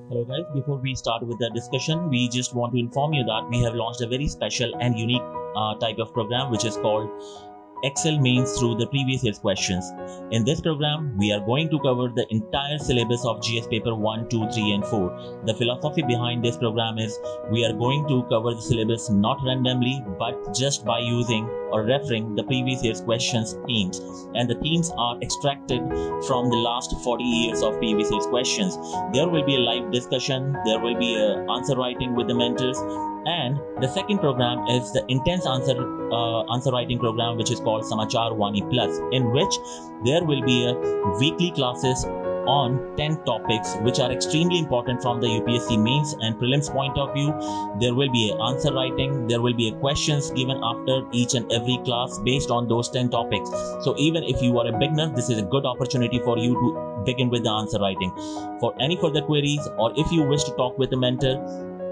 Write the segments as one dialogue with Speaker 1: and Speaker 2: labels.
Speaker 1: Hello guys, before we start with the discussion, we just want to inform you that we have launched a very special and unique type of program which is called Excel Mains through the previous year's questions. In this program, we are going to cover the entire syllabus of GS paper 1, 2, 3 and 4. The philosophy behind this program is we are going to cover the syllabus not randomly but just by using or referring the previous year's questions themes, and the themes are extracted from the last 40 years of previous year's questions. There will be a live discussion, there will be a answer writing with the mentors, and the second program is the intense answer writing program which is called Samachar Wani Plus, in which there will be a weekly classes on 10 topics which are extremely important from the UPSC mains and prelims point of view. There will be an answer writing, there will be a questions given after each and every class based on those 10 topics. So even if you are a beginner, this is a good opportunity for you to begin with the answer writing. For any further queries, or if you wish to talk with a mentor,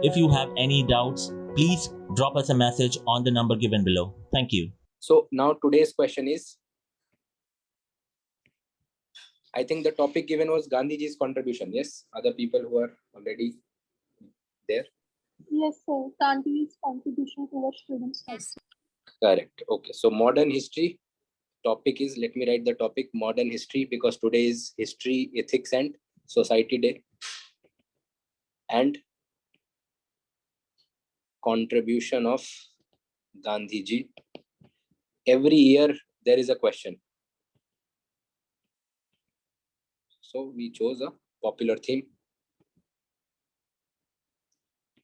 Speaker 1: if you have any doubts, please drop us a message on the number given below. Thank you.
Speaker 2: So now today's question is, I think the topic given was Gandhiji's contribution. Yes, other people who are already there?
Speaker 3: Yes, sir. Gandhi's contribution towards freedom struggle.
Speaker 2: Correct. Okay. So modern history topic is, let me write the topic modern history, because today is History, Ethics and Society Day. And contribution of Gandhiji. Every year there is a question. So we chose a popular theme.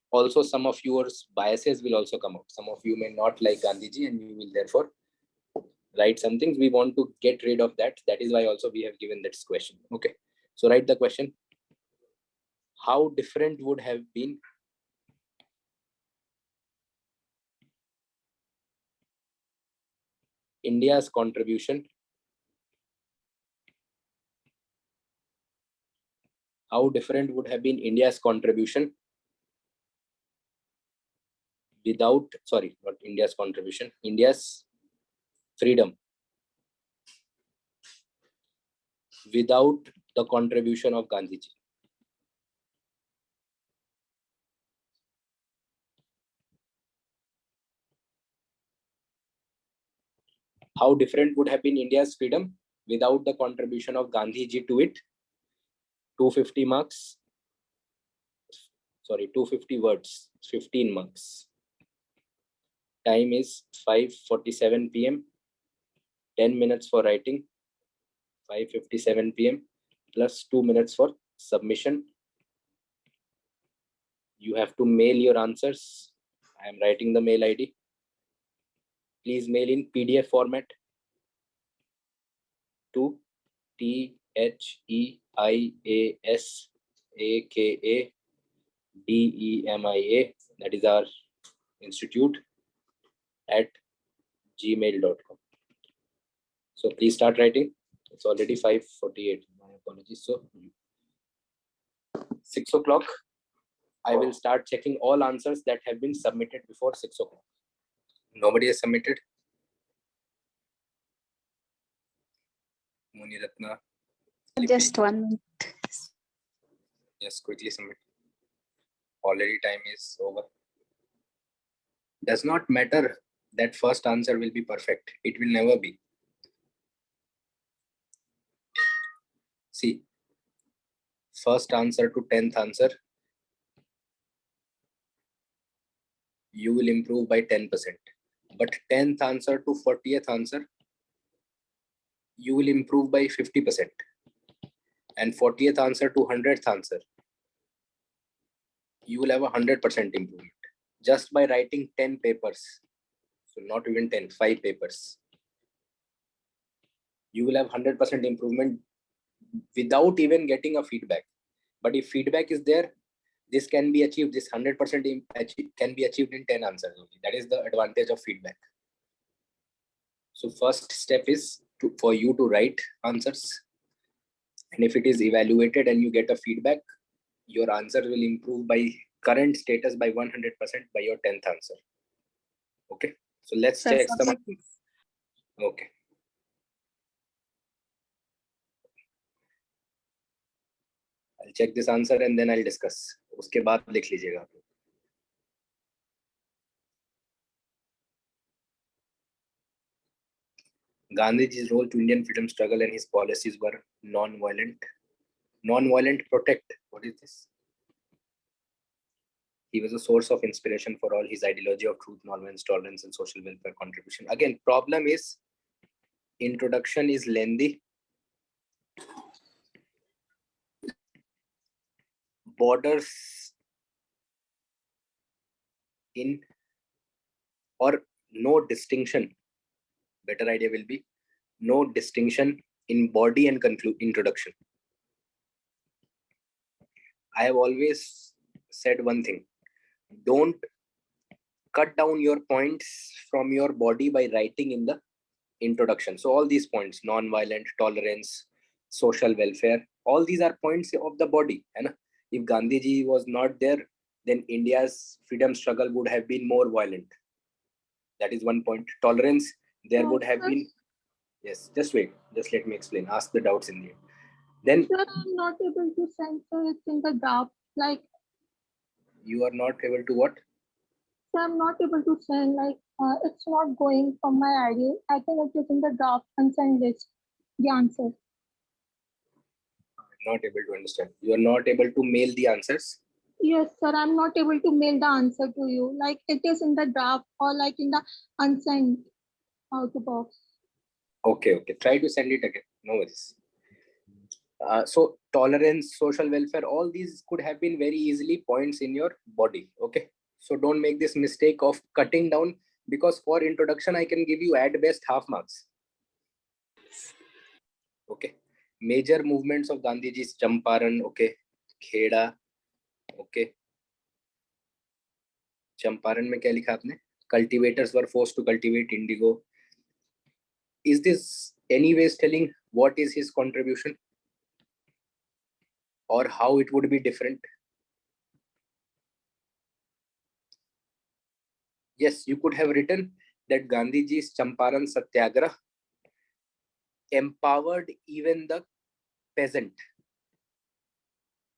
Speaker 2: Also, some of your biases will also come out. Some of you may not like Gandhiji and you will therefore write some things. We want to get rid of that. That is why also we have given this question. Okay. So write the question. How different would have been India's contribution? How different would have been India's contribution without, sorry, not India's contribution, India's freedom without the contribution of Gandhiji? How different would have been India's freedom without the contribution of Gandhiji to it? 250 marks. Sorry, 250 words, 15 marks. Time is 5:47 p.m. 10 minutes for writing, 5:57 p.m. plus 2 minutes for submission. You have to mail your answers. I am writing the mail ID. Please mail in PDF format to THEIAS AKADEMIA, that is our institute, at gmail.com. So please start writing. It's already 5:48. My apologies. So 6 o'clock, I will start checking all answers that have been submitted before 6 o'clock. Nobody has submitted? Muniratna.
Speaker 4: Just 1 minute.
Speaker 2: Yes, quickly submit. Already time is over. Does not matter that first answer will be perfect. It will never be. See, first answer to 10th answer, you will improve by 10%. But 10th answer to 40th answer, you will improve by 50%. And 40th answer to 100th answer, you will have a 100% improvement just by writing 10 papers. So not even 10, 5 papers. You will have 100% improvement without even getting a feedback. But if feedback is there, this can be achieved. This 100% can be achieved in 10 answers only. That is the advantage of feedback. So first step is for you to write answers. And if it is evaluated and you get a feedback, your answer will improve by current status by 100% by your 10th answer. Okay. So let's check some. Okay. I'll I'll check this answer and then I'll discuss. उसके बाद लिख लीजिएगा आप. Gandhiji's role to Indian freedom struggle and his policies were non-violent. Non-violent protect. What is this? He was a source of inspiration for all his ideology of truth, non-violence, tolerance, and social welfare contribution. Again, problem is introduction is lengthy. Borders in or no distinction. Better idea will be no distinction in body and introduction. I have always said one thing. Don't cut down your points from your body by writing in the introduction. So all these points, non-violent, tolerance, social welfare, all these are points of the body. And if Gandhiji was not there, then India's freedom struggle would have been more violent. That is one point. Tolerance, there would have been. Yes, just wait. Just let me explain. Ask the doubts in the end. Then
Speaker 3: Sir, I'm not able to censor it in the draft. Like,
Speaker 2: you are not able to what?
Speaker 3: sir, I'm not able to send. Like, it's not going from my ID. I think it is in the draft and send list. The answer.
Speaker 2: I'm not able to understand. You are not able to mail the answers.
Speaker 3: Yes, sir. I'm not able to mail the answer to you. Like, it is in the draft or like in the unsent out box.
Speaker 2: Okay, okay. Try to send it again. No worries. So tolerance, social welfare, all these could have been very easily points in your body. Okay. So don't make this mistake of cutting down, because for introduction, I can give you at best half marks. Okay. Major movements of Gandhiji's: Champaran, okay. Kheda, okay. Champaran में क्या लिखा आपने? Cultivators were forced to cultivate indigo. Is this anyways telling what is his contribution or how it would be different? Yes, you could have written that Gandhiji's Champaran Satyagraha empowered even the peasant,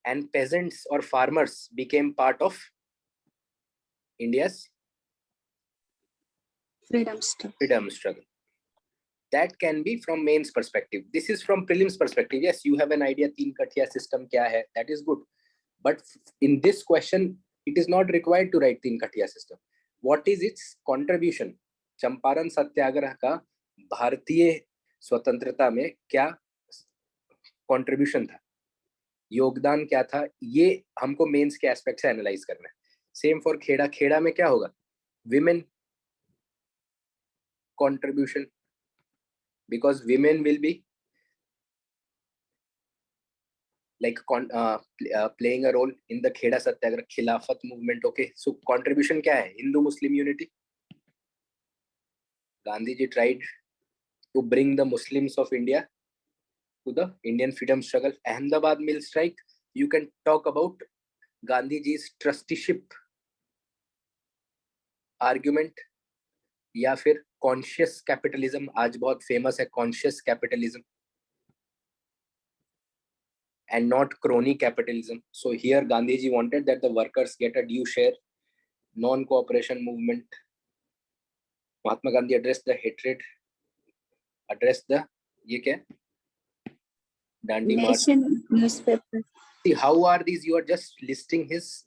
Speaker 2: and peasants or farmers became part of India's
Speaker 4: Freedom struggle.
Speaker 2: freedom struggle. That can be from mains perspective. This is from prelims perspective. Yes, you have an idea, teen katiya system kya hai, that is good. But in this question, it is not required to write teen katiya system. What is its contribution? Champaran Satyagraha का भारतीय स्वतंत्रता में क्या contribution था, योगदान क्या था, ये हमको मेंस के एस्पेक्ट से एनालाइज करना है. Same for Kheda. खेड़ा में क्या होगा? Women contribution, because women will be like playing a role in the Kheda Satyagraha, Khilafat movement. Okay, so contribution क्या है? Hindu-Muslim unity. Gandhiji tried to bring the Muslims of India to the Indian freedom struggle. Ahmedabad mill strike, you can talk about Gandhiji's trusteeship argument, या फिर conscious capitalism. आज बहुत famous है conscious capitalism and not crony capitalism. So here Gandhiji wanted that the workers get a due share. Non-cooperation movement. Mahatma Gandhi addressed the hatred. Addressed the ये क्या? Dandi March.
Speaker 4: Nation newspaper.
Speaker 2: See, how are these? You are just listing his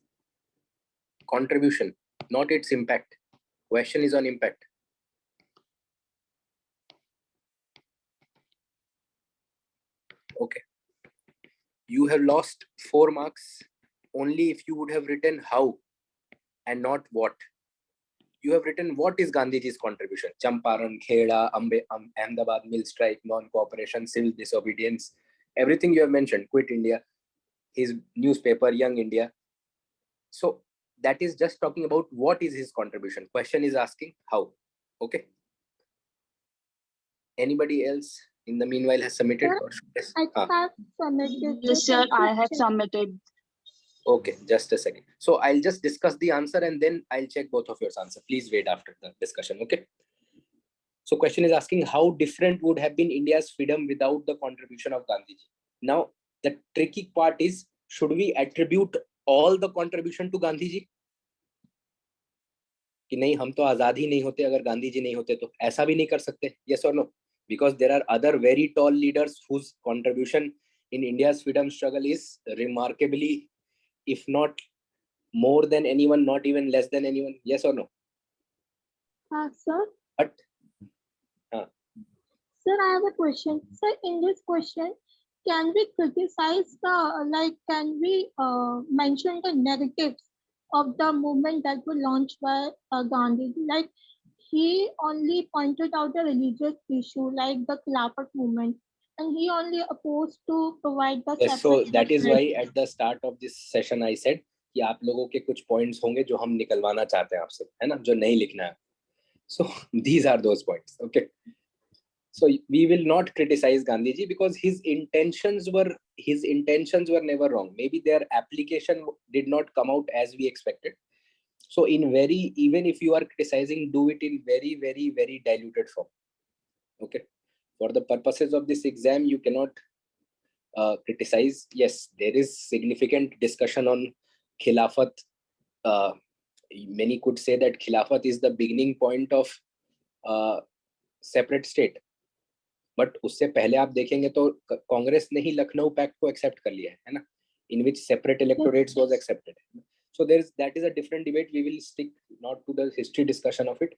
Speaker 2: contribution, not its impact. Question is on impact. Okay. You have lost 4 marks only if you would have written how and not what. You have written what is Gandhiji's contribution. Champaran, Kheda, Ahmedabad mill strike, non-cooperation, civil disobedience, everything you have mentioned, quit India, his newspaper, Young India. So that is just talking about what is his contribution. Question is asking how. Okay. Anybody else in the meanwhile has submitted?
Speaker 3: Sir,
Speaker 2: or yes?
Speaker 3: I have submitted.
Speaker 4: Yes, sir. I have submitted.
Speaker 2: Okay, just a second. So I'll just discuss the answer and then I'll check both of your answers. Please wait after the discussion. Okay. So question is asking how different would have been India's freedom without the contribution of Gandhiji. Now, the tricky part is should we attribute all the contribution to Gandhi ji? कि नहीं हम तो आजाद ही नहीं होते अगर गांधी जी नहीं होते तो, ऐसा भी नहीं कर सकते. Yes or no? Because there are other very tall leaders whose contribution in India's freedom struggle is remarkably, if not more than anyone, not even less than anyone. Yes or no?
Speaker 3: Sir.
Speaker 2: But
Speaker 3: Sir, I have a question. Sir, in this question, can we criticize can we mention the negatives of the movement that was launched by Gandhi? Like, he only pointed out the religious issue, like the Khilafat movement, and he only opposed to provide the
Speaker 2: yes, so
Speaker 3: separate
Speaker 2: that is
Speaker 3: electorate.
Speaker 2: why at the start of this session I said कि आप लोगों के कुछ points होंगे जो हम निकलवाना चाहते हैं आपसे, है ना, जो नहीं लिखना है. So these are those points. Okay. So we will not criticize Gandhiji because his intentions were never wrong. Maybe their application did not come out as we expected. So even if you are criticizing, do it in very, very, very diluted form. Okay. For the purposes of this exam, you cannot criticize. Yes, there is significant discussion on Khilafat. Many could say that Khilafat is the beginning point of separate state. But उससे पहले आप देखेंगे तो कांग्रेस ने ही Lucknow pact को accept कर लिया है ना, in which separate electorates was accepted. So that is a different debate. We will stick not to the history discussion of it,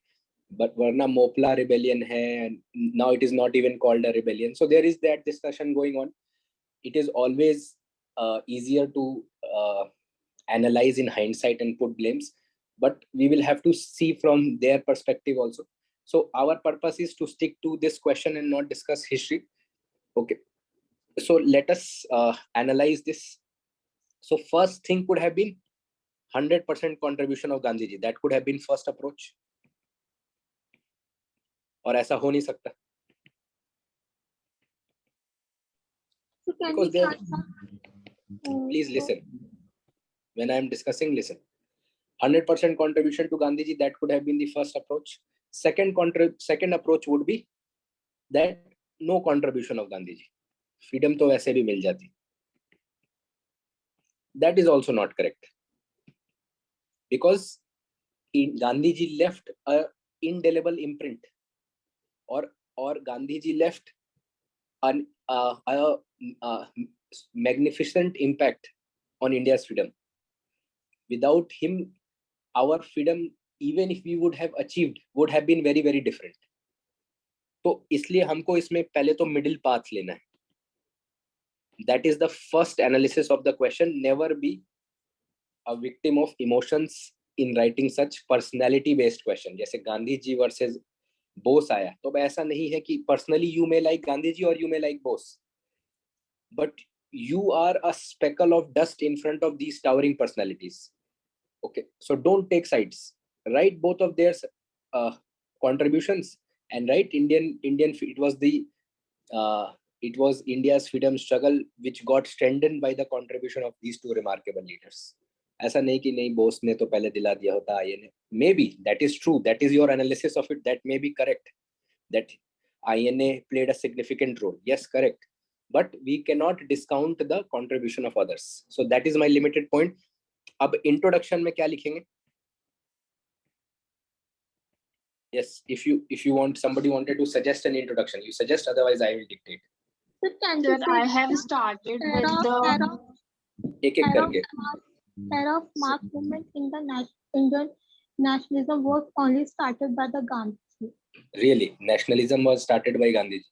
Speaker 2: but वरना मोपला रिबेलियन है, now it is not even called a rebellion. So there is that discussion going on. It is always easier to analyze in hindsight and put blames, but we will have to see from their perspective also. So our purpose is to stick to this question and not discuss history. Okay. So let us analyze this. So first thing could have been 100% contribution of Gandhiji. That could have been first approach. और ऐसा हो नहीं सकता.
Speaker 3: So can
Speaker 2: Because
Speaker 3: we
Speaker 2: there,
Speaker 3: start?
Speaker 2: please listen. When I am discussing, listen. 100% contribution to Gandhiji, that could have been the first approach. Second approach would be that no contribution of Gandhiji. Freedom तो वैसे भी मिल जाती. That is also not correct. Because Gandhiji left a indelible imprint, or Gandhiji left a magnificent impact on India's freedom. Without him, our freedom, even if we would have achieved, would have been very, very different. तो इसलिए हमको इसमें पहले तो middle path लेना है. That is the first analysis of the question. Never be a victim of emotions in writing such personality based question. जैसे Gandhi ji versus Bose आया, तो ऐसा नहीं है कि personally you may like Gandhi ji or you may like Bose, but you are a speckle of dust in front of these towering personalities. Okay, so don't take sides. Write both of their contributions and write Indian. It was India's freedom struggle which got strengthened by the contribution of these two remarkable leaders. ऐसा नहीं कि नहीं बोस ने तो पहले दिला दिया होता INA. Maybe that is true. That is your analysis of it. That may be correct. That INA played a significant role. Yes, correct. But we cannot discount the contribution of others. So that is my limited point. अब introduction में क्या लिखेंगे? Yes, if you want, somebody wanted to suggest an introduction, you suggest, otherwise I will dictate.
Speaker 4: Sir, I have started with the
Speaker 2: एक एक करके.
Speaker 3: Era of mass movement in the Indian nationalism was only started by the Gandhi.
Speaker 2: Really, nationalism was started by Gandhiji.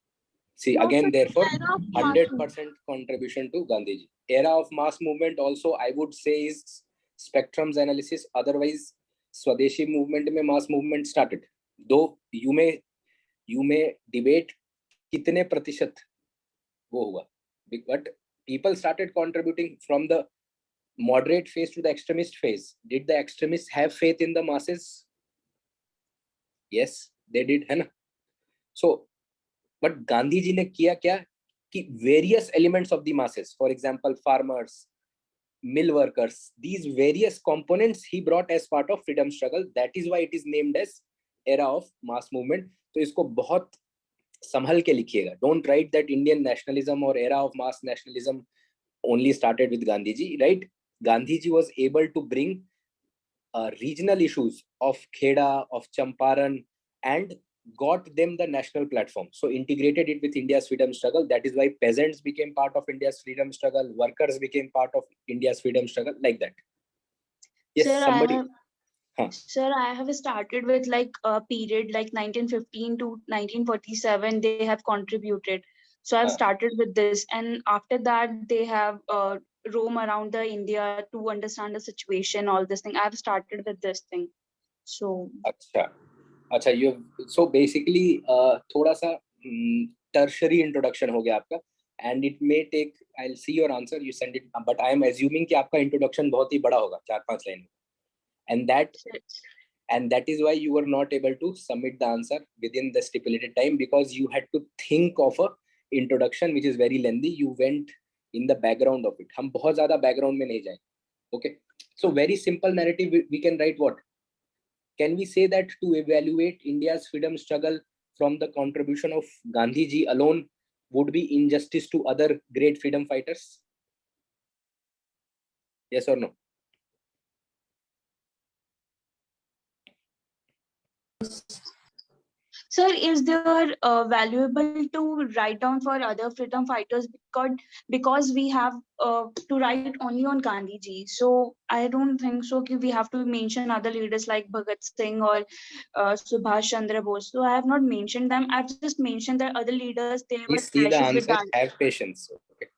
Speaker 2: See,
Speaker 3: No,
Speaker 2: again,
Speaker 3: sir,
Speaker 2: therefore,
Speaker 3: era of mass
Speaker 2: 100% contribution to Gandhiji. Era of mass movement also, I would say, is spectrums analysis. Otherwise, Swadeshi movement में mass movement started. Though you may debate कितने प्रतिशत वो हुआ, but people started contributing from the moderate phase to the extremist phase. Did the extremists have faith in the masses? Yes, they did, है ना? So, but Gandhi ji ने किया क्या कि various elements of the masses, for example, farmers, mill workers, these various components he brought as part of freedom struggle. That is why it is named as era of mass movement. तो इसको बहुत संभल के लिखिएगा. Don't write that Indian nationalism or era of mass nationalism only started with Gandhiji, right? Gandhiji was able to bring regional issues of Kheda, of Champaran, and got them the national platform. So integrated it with India's freedom struggle. That is why peasants became part of India's freedom struggle, workers became part of India's freedom struggle, like that. Yes,
Speaker 4: Sir,
Speaker 2: somebody.
Speaker 4: Sir, I have started with like a period like 1915 to 1947. They have contributed. So I've started with this, and after that they have roam around the India to understand the situation, all this thing. I've started with this thing. So
Speaker 2: अच्छा you so basically थोड़ा सा tertiary introduction हो गया आपका, and it may take, I'll see your answer, you send it, but I am assuming कि आपका introduction बहुत ही बड़ा होगा, 4-5 line, and that is why you were not able to submit the answer within the stipulated time, because you had to think of a introduction which is very lengthy. You went in the background of it. हम बहुत ज़्यादा background में नहीं जाएंगे. Okay, so very simple narrative we can write. What can we say? That to evaluate India's freedom struggle from the contribution of Gandhiji alone would be injustice to other great freedom fighters? Yes or no?
Speaker 4: Sir, is there valuable to write down for other freedom fighters, because we have to write only on Gandhiji? So I don't think so. We have to mention other leaders like Bhagat Singh or Subhash Chandra Bose. So I have not mentioned them. I've just mentioned that other leaders, they were
Speaker 2: Please see the
Speaker 4: clashes with
Speaker 2: answer.
Speaker 4: Gandhi.
Speaker 2: Have patience. Okay.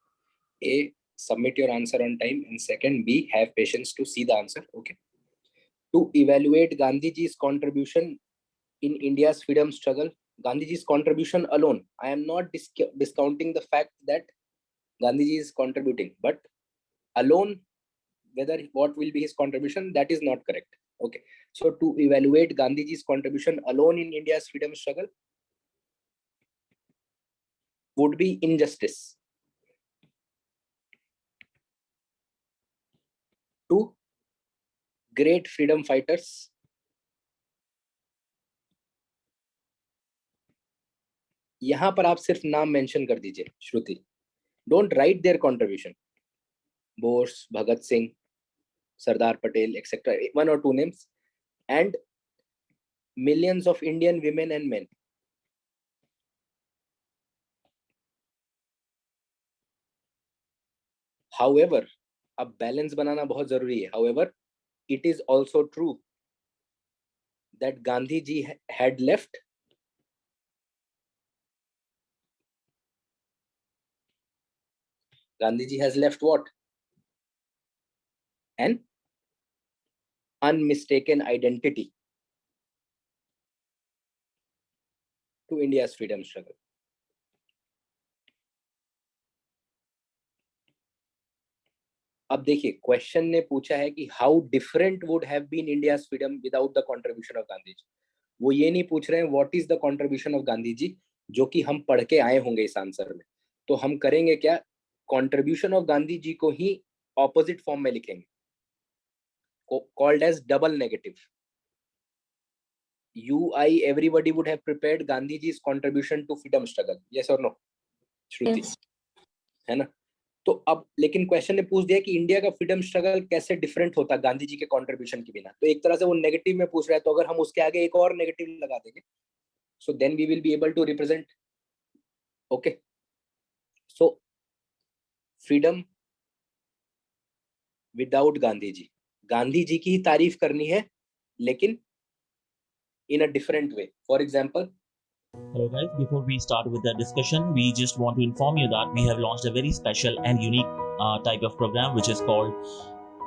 Speaker 2: A, submit your answer on time, and second, B, have patience to see the answer. Okay. To evaluate Gandhiji's contribution in India's freedom struggle, Gandhiji's contribution alone. I am not discounting the fact that Gandhiji is contributing, but alone, whether what will be his contribution, that is not correct. Okay. So to evaluate Gandhiji's contribution alone in India's freedom struggle would be injustice to great freedom fighters यहां पर आप सिर्फ नाम mention कर दीजिए. Shruti, don't write their contribution. Bose, Bhagat Singh, Sardar Patel, etc. 1 or 2 names, and millions of Indian women and men. However, अब balance बनाना बहुत जरूरी है. However, it is also true that Gandhiji had left Gandhiji has left what? An unmistaken identity to India's freedom struggle. अब देखिए, question ने पूछा है कि how different would have been India's freedom without the contribution of Gandhiji. वो ये नहीं पूछ रहे हैं what is the contribution of Gandhiji, जो कि हम पढ़ के आए होंगे इस आंसर में. तो हम करेंगे क्या, कंट्रीब्यूशन ऑफ गांधीजी को ही ऑपोजिट फॉर्म में लिखेंगे, called as double negative. You, I, everybody would have prepared Gandhiji's contribution to freedom struggle. Yes or no? श्रुति, है ना? तो अब लेकिन क्वेश्चन ने पूछ दिया कि इंडिया का फ्रीडम स्ट्रगल कैसे डिफरेंट होता गांधी जी के कंट्रीब्यूशन के बिना. तो एक तरह से वो नेगेटिव में पूछ रहा है, तो अगर हम उसके आगे एक और नेगेटिव लगा देंगे, so then we will be able to represent. Okay, so freedom without Gandhi ji, Gandhi ji की ही तारीफ करनी है, लेकिन in a different way. For example,
Speaker 1: hello guys, before we start with the discussion, we just want to inform you that we have launched a very special and unique type of program which is called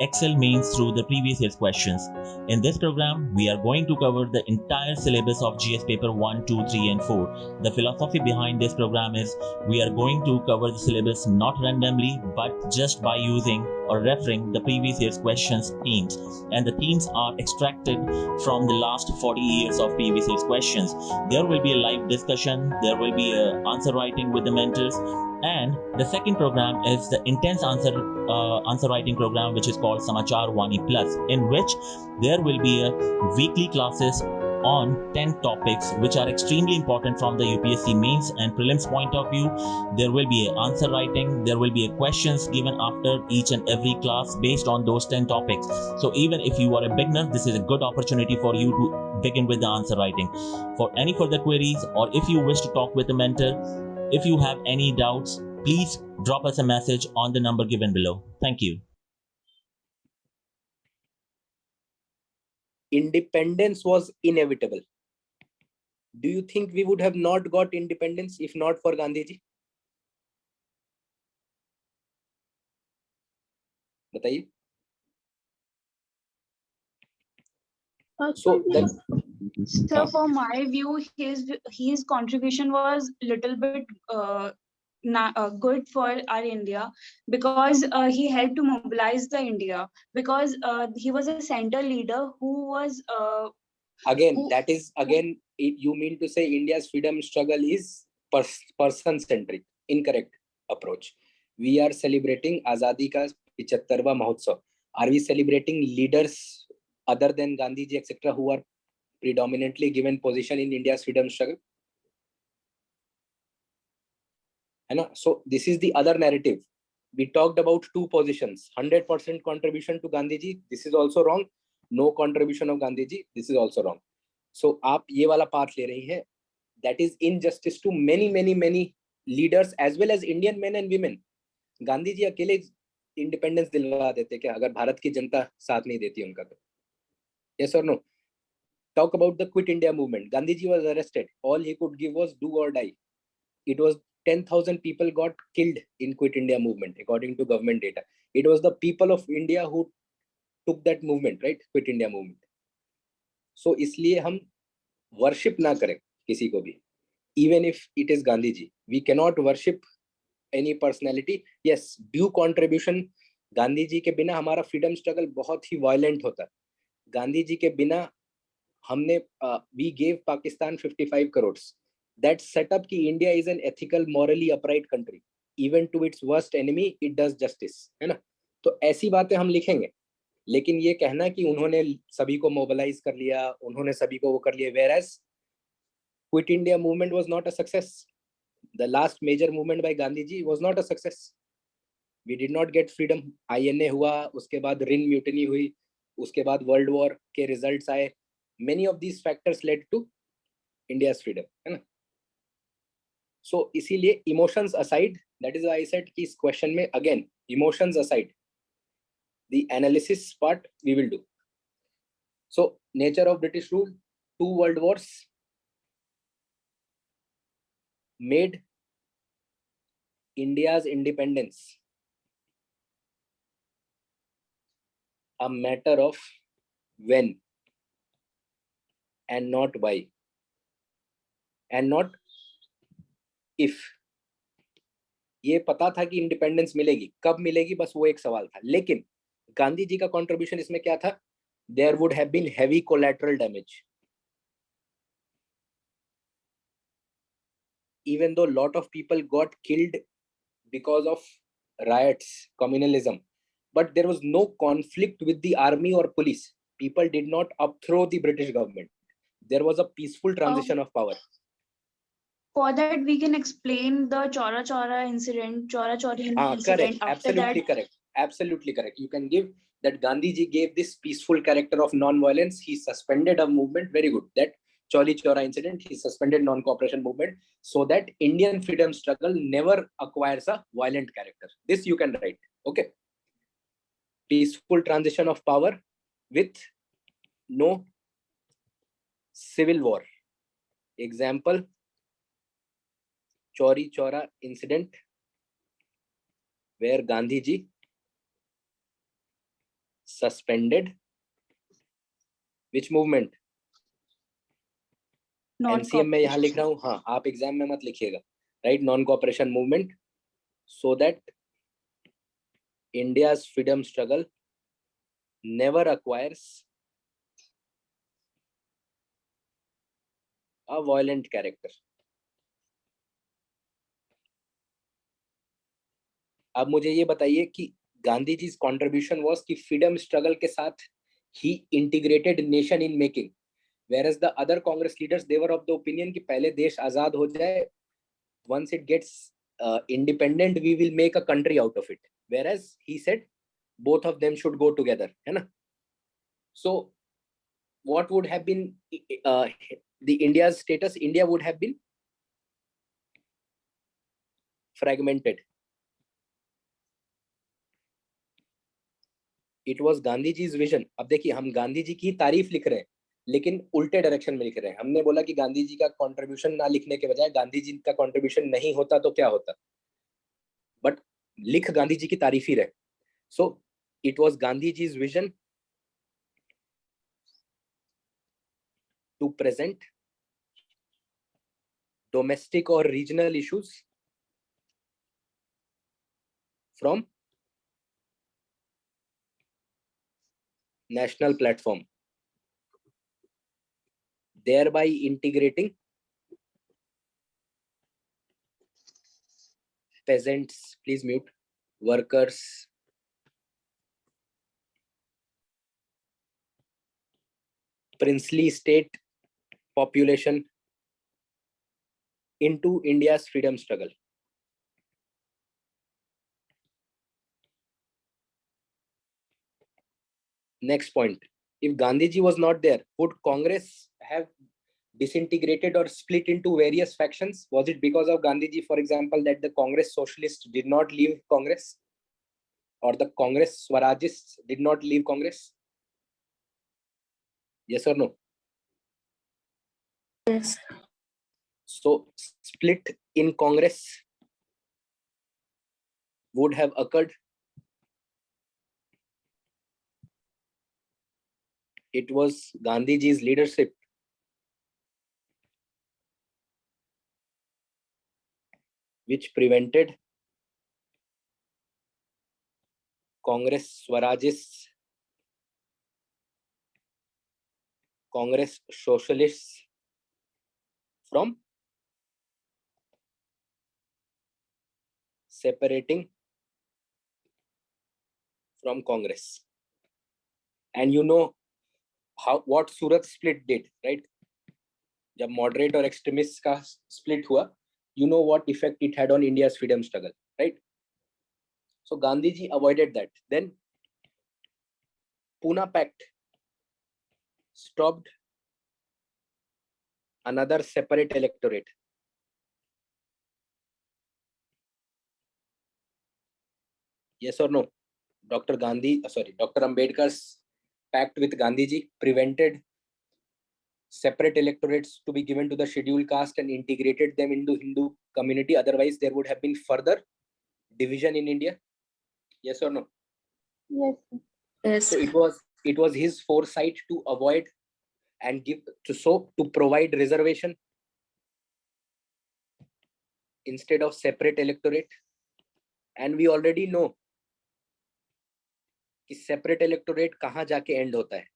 Speaker 1: Excel Mains through the previous year's questions. In this program, we are going to cover the entire syllabus of GS paper 1, 2, 3 and 4. The philosophy behind this program is we are going to cover the syllabus not randomly but just by using or referring the previous year's questions themes, and the themes are extracted from the last 40 years of previous year's questions. There will be a live discussion, there will be a answer writing with the mentors, and the second program is the intense answer writing program which is called Samachar Wani Plus, in which there will be a weekly classes on 10 topics which are extremely important from the UPSC mains and prelims point of view. There will be an answer writing, there will be a questions given after each and every class based on those 10 topics. So even if you are a beginner, this is a good opportunity for you to begin with the answer writing. For any further queries, or if you wish to talk with a mentor, if you have any doubts, please drop us a message on the number given below. Thank you.
Speaker 2: Independence was inevitable. Do you think we would have not got independence if not for Gandhiji? बताइए. So
Speaker 4: Sir, for my view, his contribution was little bit good for our India, because he helped to mobilize the India, because he was a center leader who was
Speaker 2: you mean to say India's freedom struggle is person centric? Incorrect approach. We are celebrating Azadi ka 75वां mahotsav. Are we celebrating leaders other than Gandhiji etc. who are predominantly given position in India's freedom struggle? So this is the other narrative. We talked about two positions: 100% contribution to Gandhiji. This is also wrong. No contribution of Gandhiji. This is also wrong. So आप ये वाला part ले रही हैं. That is injustice to many leaders as well as Indian men and women. Gandhiji अकेले independence दिलवा देते क्या अगर भारत की जनता साथ नहीं देती उनका तो? Yes or no? Talk about the Quit India movement. Gandhiji was arrested. All he could give was do or die. It was 10,000 people got killed in Quit India movement according to government data. It was the people of India who took that movement, right? Quit India movement. So इसलिए हम worship ना करें किसी को भी. Even if it is Gandhiji, we cannot worship any personality. Yes, due contribution. Gandhi ji के बिना हमारा freedom struggle बहुत ही violent होता. गांधी जी के बिना हमने we gave Pakistan 55 crores. That set up कि India is an ethical, morally upright country. Even to its worst enemy, it does justice. है ना? तो ऐसी बातें हम लिखेंगे. लेकिन ये कहना कि उन्होंने सभी को mobilize कर लिया, उन्होंने सभी को वो कर लिया, whereas Quit India movement was not a success. The last major movement by Gandhiji was not a success. We did not get freedom. INA हुआ, उसके बाद रिन mutiny हुई, उसके बाद World War के results आए. Many of these factors led to India's freedom. है ना? So इसीलिए emotions aside, that is why I said कि इस question में again emotions aside, the analysis part we will do. So nature of British rule, 2 world wars made India's independence a matter of when and not why and not if. ये पता था कि independence मिलेगी, कब मिलेगी बस वो एक सवाल था. लेकिन गांधी जी का कंट्रीब्यूशन इसमें क्या था? There would have been heavy collateral damage. Even though a lot of people got killed because of riots, communalism, but there was no conflict with the army or police. People did not upthrow the British government. There was a peaceful transition of power.
Speaker 4: For that, we can explain the Chora Chora incident, Chora Chori incident.
Speaker 2: Correct.
Speaker 4: After
Speaker 2: Absolutely
Speaker 4: that,
Speaker 2: correct. Absolutely correct. You can give that Gandhiji gave this peaceful character of non-violence. He suspended a movement. Very good. That Chori Chora incident, he suspended non-cooperation movement so that Indian freedom struggle never acquires a violent character. This you can write. Okay. Peaceful transition of power with no civil war. Example, Chori Chora incident, where Gandhiji suspended which movement? NCM में यहाँ लिख रहा हूँ. हाँ, आप exam में मत लिखिएगा. Right, non-cooperation movement, so that India's freedom struggle never acquires a violent character. अब मुझे ये बताइए कि गांधी जी contribution was कि freedom struggle के साथ he integrated nation in making. whereas the other Congress leaders, they were of the opinion कि पहले देश आजाद हो जाए, once it gets independent, we will make a country out of it. Whereas he said both of them should go together, है ना? So what would have been the India's status? India would have been fragmented. It was Gandhiji's vision. अब देखिए, हम गांधी जी की तारीफ लिख रहे हैं, लेकिन उल्टे डायरेक्शन में लिख रहे हैं. हमने बोला कि गांधी जी का कंट्रीब्यूशन ना लिखने के बजाय गांधी जी का कंट्रीब्यूशन नहीं होता तो क्या होता, बट लिख गांधी जी की तारीफ ही रहे. सो इट वाज गांधी जी's vision to present domestic or regional issues from national platform, thereby integrating peasants, please mute, workers, princely state population into India's freedom struggle. Next point, if Gandhiji was not there, would Congress have disintegrated or split into various factions? Was it because of Gandhiji, for example, that the Congress socialists did not leave Congress, or the Congress Swarajists did not leave Congress? Yes or no?
Speaker 5: Yes.
Speaker 2: So split in Congress would have occurred. It was Gandhiji's leadership which prevented Congress Swarajists, Congress socialists from separating from Congress. And you know what Surat split did, right? जब moderate और extremists का split हुआ, you know what effect it had on India's freedom struggle, right? So Gandhiji avoided that. Then Pune Pact stopped another separate electorate. Yes or no? Dr. Ambedkar's pact with Gandhiji prevented separate electorates to be given to the scheduled caste and integrated them into Hindu community. Otherwise, there would have been further division in India. Yes or no?
Speaker 3: Yes.
Speaker 5: Yes.
Speaker 2: So it was his foresight to avoid and to provide reservation instead of separate electorate. And we already know कि separate electorate कहाँ जाके end होता है.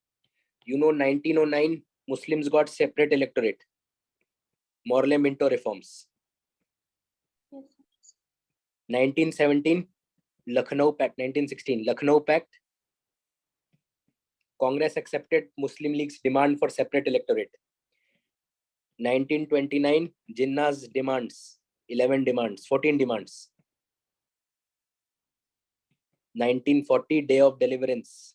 Speaker 2: You know, 1909 Muslims got separate electorate. Morley-Minto reforms.
Speaker 3: Yes.
Speaker 2: 1917 Lucknow Pact. 1916 Lucknow Pact. Congress accepted Muslim League's demand for separate electorate. 1929 Jinnah's demands. 14 demands. 1940 Day of Deliverance.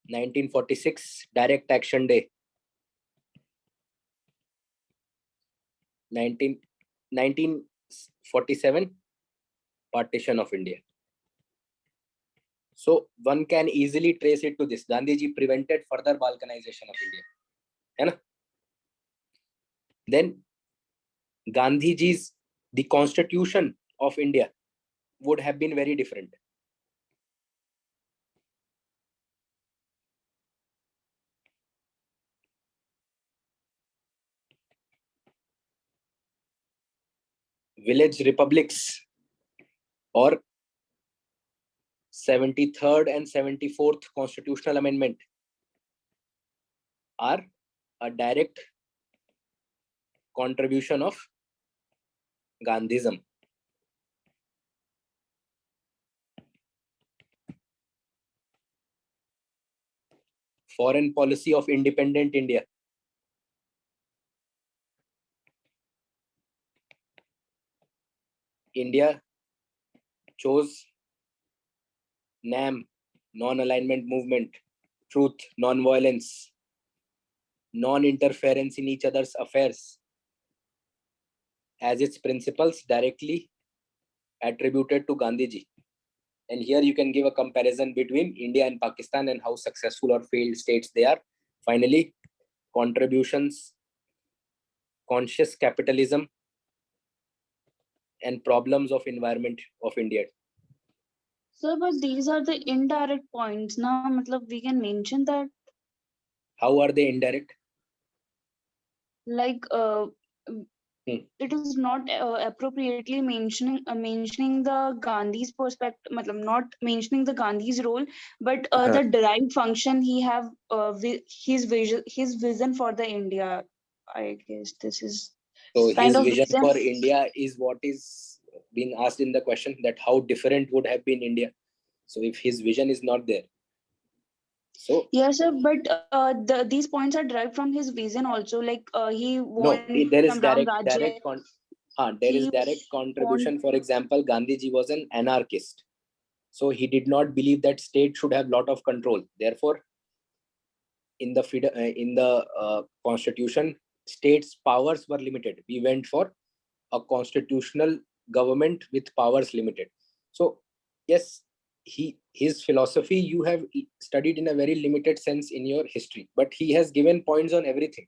Speaker 2: 1946 Direct Action Day. 1947 Partition of India. So one can easily trace it to this. Gandhiji prevented further balkanization of India. है ना? Then Gandhiji's the constitution of India would have been very different. Village republics or 73rd and 74th constitutional amendment are a direct contribution of Gandhism. foreign policy of independent India? India chose NAM, non-alignment movement, truth, non-violence, non-interference in each other's affairs as its principles directly attributed to Gandhiji. And here you can give a comparison between India and Pakistan and how successful or failed states they are. Finally, contributions, conscious capitalism, and problems of environment of India.
Speaker 4: Sir, but these are the indirect points. Now, matlab, we can mention that.
Speaker 2: How are they indirect?
Speaker 4: Like, it is not appropriately mentioning the Gandhi's perspective, matlab, not mentioning the Gandhi's role, but the derived function he have, his vision for the India. I guess this is
Speaker 2: so
Speaker 4: kind
Speaker 2: his
Speaker 4: of
Speaker 2: vision
Speaker 4: reason.
Speaker 2: for India is what is being asked in the question, that how different would have been India. So if his vision is not there, so
Speaker 4: yes, sir, but these points are derived from his vision also. Like he
Speaker 2: no,
Speaker 4: won
Speaker 2: there is
Speaker 4: from Ram
Speaker 2: direct
Speaker 4: Rajya.
Speaker 2: there is
Speaker 4: He
Speaker 2: direct
Speaker 4: won.
Speaker 2: contribution. For example, Gandhiji was an anarchist, so he did not believe that state should have lot of control. Therefore, in the constitution, states' powers were limited. We went for a constitutional government with powers limited. So yes, his philosophy you have studied in a very limited sense in your history, but he has given points on everything.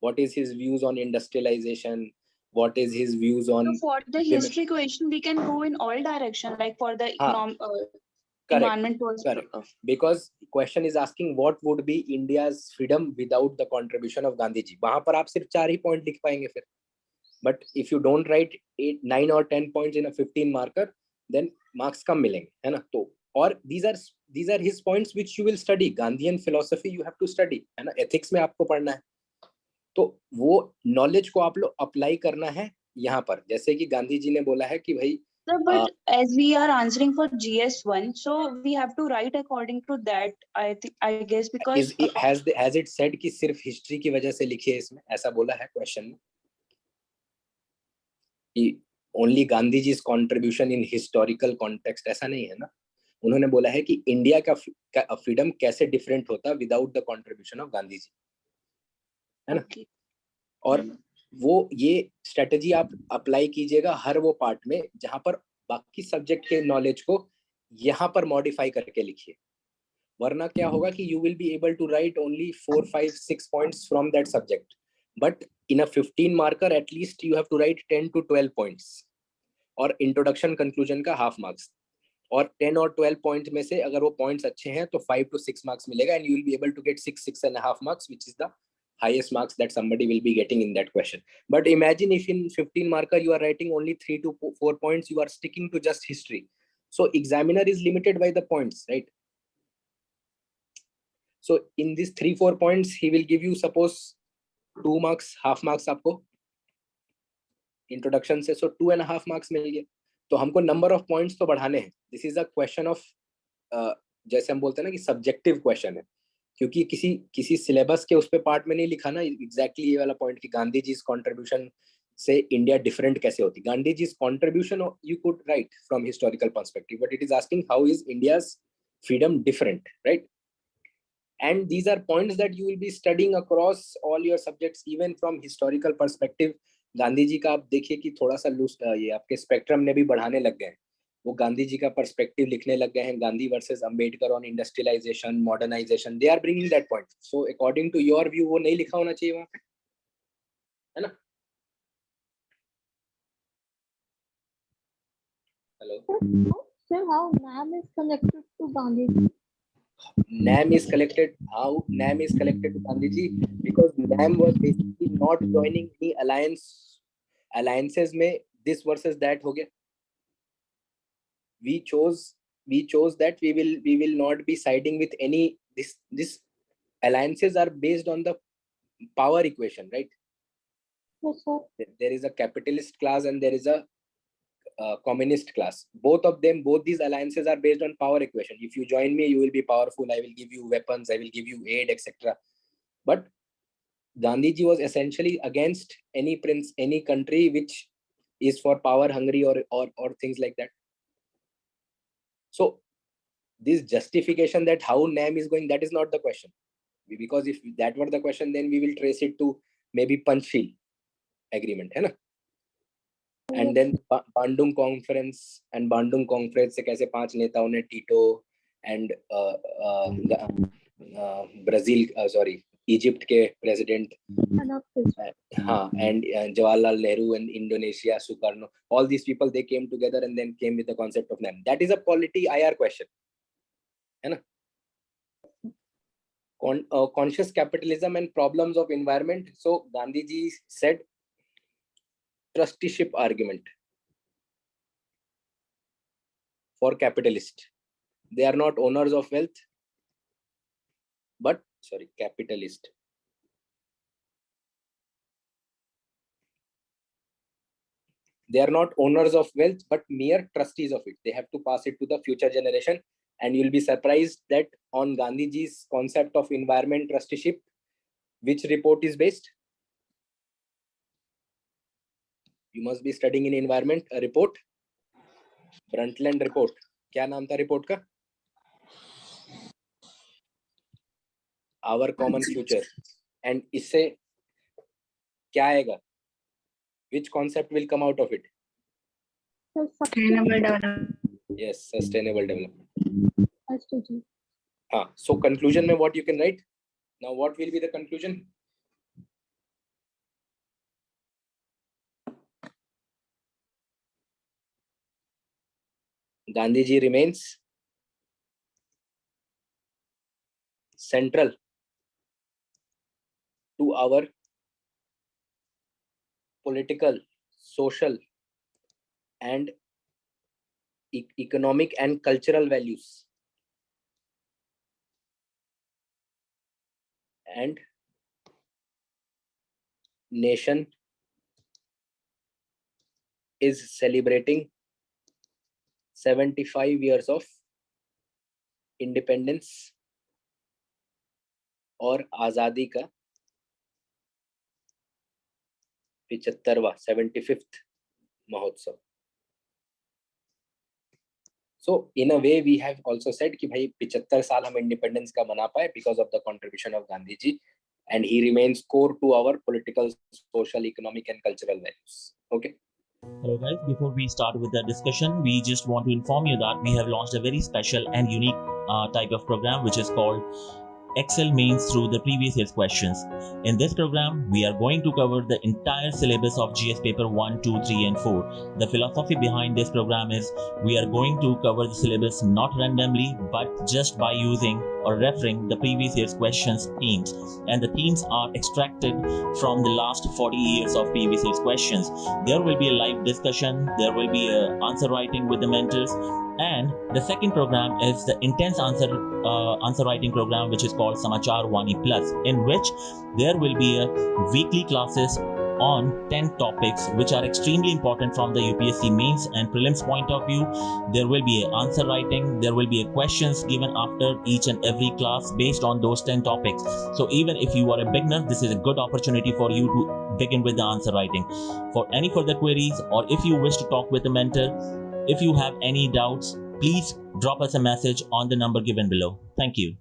Speaker 2: What is his views on industrialization? What is his views on
Speaker 4: So for the history question, we can go in all direction, like for the
Speaker 2: correct,
Speaker 4: environment
Speaker 2: correct.
Speaker 4: perspective.
Speaker 2: Because question is asking what would be India's freedom without the contribution of Gandhiji. वहां पर आप सिर्फ 4 ही point लिख पाएंगे फिर. But if you don't write 8, 9 or 10 points in a 15 marker, then marks कम मिलेंगे, है ना? तो और these are his points which you will study. Gandhian philosophy you have to study, है ना? Ethics में आपको पढ़ना है. तो वो नॉलेज को आप लोग अप्लाई करना है यहाँ पर. जैसे कि गांधी जी ने बोला है कि भाई
Speaker 4: Sir, but as we are answering for GS1, so we have to write according to that. I guess because
Speaker 2: has it said कि सिर्फ हिस्ट्री की वजह से लिखिए इसमें, ऐसा बोला है क्वेश्चन में कि only Gandhi ji contribution in historical context, ऐसा नहीं है ना. उन्होंने बोला है कि इंडिया का फ्रीडम कैसे डिफरेंट होता without the contribution of Gandhi ji, है ना. और वो ये स्ट्रेटजी आप अप्लाई कीजिएगा हर वो पार्ट में जहां पर बाकी सब्जेक्ट के नॉलेज को यहाँ पर मॉडिफाई करके लिखिए. वरना क्या होगा कि you will be able to write only 4, 5, 6 points from that subject, but in a 15 marker at least you have to write 10 to 12 points और इंट्रोडक्शन कंक्लूजन का हाफ मार्क्स. और 10 और 12 पॉइंट में से अगर वो पॉइंट्स अच्छे हैं तो 5 to 6 मार्क्स मिलेगा and you will be able to get 6.5 marks, which is the highest marks that somebody will be getting in that question. But imagine if in 15 marker you are writing only 3 to 4 points, you are sticking to just history, so examiner is limited by the points, right? So in these 3-4 points he will give you suppose 2 marks, half marks आपको introduction से, सो 2.5 marks मिल गए. तो हमको number of points तो बढ़ाने हैं. This is a question of जैसे हम बोलते हैं ना कि सब्जेक्टिव क्वेश्चन है, क्योंकि किसी सिलेबस के उस पे पार्ट में नहीं लिखा ना एग्जैक्टली ये वाला पॉइंट कि गांधी जी कंट्रीब्यूशन से इंडिया डिफरेंट कैसे होती. Gandhi ji contribution you could write from historical perspective, but it is asking how is India's freedom different, right? And these are points that you will be studying across all your subjects, even from historical perspective. Gandhi ji का आप देखिए कि थोड़ा सा loose ये आपके spectrum ने भी बढ़ाने लग गए हैं. वो गांधी जी का पर्सपेक्टिव लिखने लग गए हैं. Gandhi versus Ambedkar on industrialisation, modernisation, they are bringing that point. So according to your view वो नहीं लिखा होना चाहिए वहां पे, है ना? Hello
Speaker 3: Sir, how NAM is connected to Gandhiji?
Speaker 2: NAM is collected. How NAM is collected to Gandhiji? Because NAM was basically not joining any alliances में this versus that हो गया. We chose that we will not be siding with any this alliances are based on the power equation, right?
Speaker 3: Yes, sir.
Speaker 2: There is a capitalist class and there is a communist class. Both these alliances are based on power equation. If you join me, you will be powerful. I will give you weapons. I will give you aid, etc. But Gandhiji was essentially against any prince, any country which is for power hungry or things like that. So this justification that how NAM is going, that is not the question. Because if that were the question, then we will trace it to maybe Panchsheel agreement, है ना? And then Bandung conference से कैसे 5 नेताओं ने टीटो and Brazil, Egypt के president, हाँ, and Jawaharlal Nehru and Indonesia, Sukarno, all these people, they came together and then came with the concept of NAM. That is a polity IR question, है ना? Conscious capitalism and problems of environment. So Gandhiji said trusteeship argument for capitalists. They are not owners of wealth, but capitalist. They are not owners of wealth, but mere trustees of it. They have to pass it to the future generation. And you'll be surprised that on Gandhiji's concept of environment trusteeship, which report is based? You must be studying in environment, a report, Brundtland report. क्या नाम था report का? Our common future. And इससे क्या आएगा? Which concept will come out of it?
Speaker 4: Sustainable development.
Speaker 2: Yes, sustainable development. So conclusion में what you can write? Now what will be the conclusion? Gandhiji remains central to our political, social, and economic and cultural values. And nation is celebrating 75 years of independence और आजादी का 75वां 75th महोत्सव. So in a way we have also said कि भाई 75 साल हम independence का मना पाए because of the contribution of Gandhiji, and he remains core to our political, social, economic and cultural values. Okay.
Speaker 1: Hello guys, before we start with the discussion, we just want to inform you that we have launched a very special and unique type of program which is called Excel Mains through the previous year's questions. In this program, we are going to cover the entire syllabus of GS paper 1, 2, 3 and 4. The philosophy behind this program is we are going to cover the syllabus not randomly but just by using or referring the previous year's questions themes, and the themes are extracted from the last 40 years of previous year's questions. There will be a live discussion, there will be a answer writing with the mentors, and the second program is the intense answer writing program which is called Samachar Wani Plus, in which there will be a weekly classes on 10 topics which are extremely important from the UPSC mains and prelims point of view. There will be an answer writing, there will be a questions given after each and every class based on those 10 topics. So even if you are a beginner, this is a good opportunity for you to begin with the answer writing. For any further queries, or if you wish to talk with a mentor, if you have any doubts, please drop us a message on the number given below. Thank you.